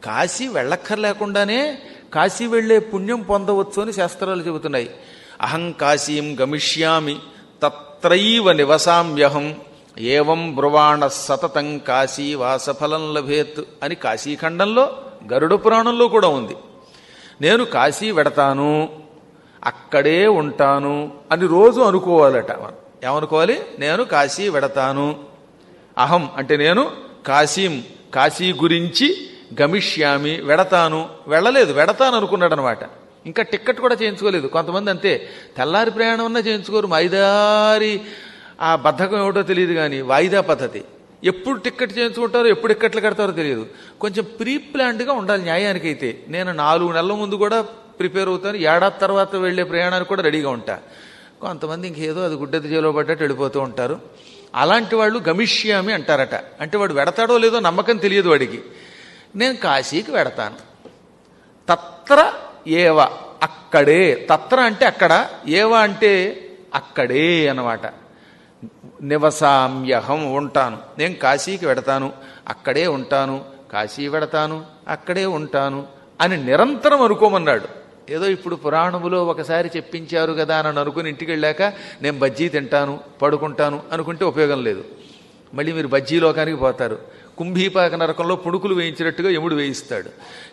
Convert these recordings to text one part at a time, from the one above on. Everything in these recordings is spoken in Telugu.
కాశీ వెళ్ళక్కర్లేకుండానే కాశీ వెళ్లే పుణ్యం పొందవచ్చు అని శాస్త్రాలు చెబుతున్నాయి. అహం కాశీం గమిష్యామి తత్రైవ నివసామ్యహం ఏవం బ్రువాణ సతతం కాశీ వాసఫలం లభేత్ అని కాశీఖండంలో గరుడ పురాణంలో కూడా ఉంది. నేను కాశీ వెడతాను, అక్కడే ఉంటాను అని రోజు అనుకోవాలట. ఏమనుకోవాలి? నేను కాశీ వెడతాను. అహం అంటే నేను, కాశీం కాశీ గురించి, గమిష్యామి వెడతాను. వెళ్ళలేదు, వెడతాను అనుకున్నాడు అనమాట. ఇంకా టిక్కెట్ కూడా చేయించుకోలేదు. కొంతమంది అంతే, తెల్లారి ప్రయాణం అన్నా చేయించుకోరు. మైదారి ఆ బద్ధకం ఏమిటో తెలియదు కానీ వాయిదా పద్ధతి. ఎప్పుడు టిక్కెట్ చేయించుకుంటారో ఎప్పుడు టిక్కెట్లు కడతారో తెలియదు. కొంచెం ప్రీ ప్లాన్డ్గా ఉండాలి న్యాయానికైతే. నేను 4 నెలల ముందు కూడా ప్రిపేర్ అవుతాను. ఏడాది తర్వాత వెళ్లే ప్రయాణానికి కూడా రెడీగా ఉంటా. కొంతమంది ఇంకేదో అది గుడ్డెది చేలో పడ్డట్టు వెళ్ళిపోతూ ఉంటారు. అలాంటి వాళ్ళు గమిష్యామి అంటారట. అంటే వాడు వెడతాడో లేదో నమ్మకం తెలియదు వాడికి. నేను కాశీకి వెడతాను. తత్ర ఏవ అక్కడే. తత్ర అంటే అక్కడ, ఏవ అంటే అక్కడే అన్నమాట. నివసామ్యహం ఉంటాను. నేను కాశీకి వెడతాను, అక్కడే ఉంటాను. కాశీ వెడతాను, అక్కడే ఉంటాను అని నిరంతరం అనుకోమన్నాడు. ఏదో ఇప్పుడు పురాణములో ఒకసారి చెప్పించారు కదా అని అనుకుని ఇంటికి వెళ్ళాక నేను బజ్జీ తింటాను, పడుకుంటాను అనుకుంటే ఉపయోగం లేదు. మళ్ళీ మీరు బజ్జీ లోకానికి పోతారు. కుంభీపాక నరకంలో పుణుకులు వేయించినట్టుగా యముడు వేయిస్తాడు.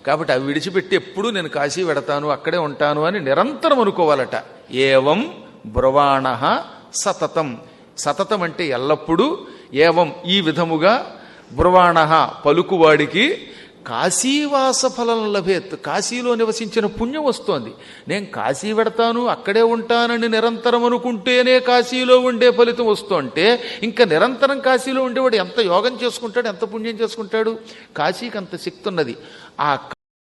కాబట్టి అవి విడిచిపెట్టి ఎప్పుడూ నేను కాశీ వెడతాను, అక్కడే ఉంటాను అని నిరంతరం అనుకోవాలట. ఏవం బ్రువాణ సతతం. సతతం అంటే ఎల్లప్పుడూ. ఏవం ఈ విధముగా బ్రువాణ పలుకువాడికి కాశీవాస ఫలం లభేత్. కాశీలో నివసించిన పుణ్యం వస్తోంది. నేను కాశీ వెడతాను, అక్కడే ఉంటానని నిరంతరం అనుకుంటేనే కాశీలో ఉండే ఫలితం వస్తుంటే ఇంకా నిరంతరం కాశీలో ఉండేవాడు ఎంత యోగం చేసుకుంటాడు, ఎంత పుణ్యం చేసుకుంటాడు. కాశీకి అంత శక్తి ఉన్నది. ఆ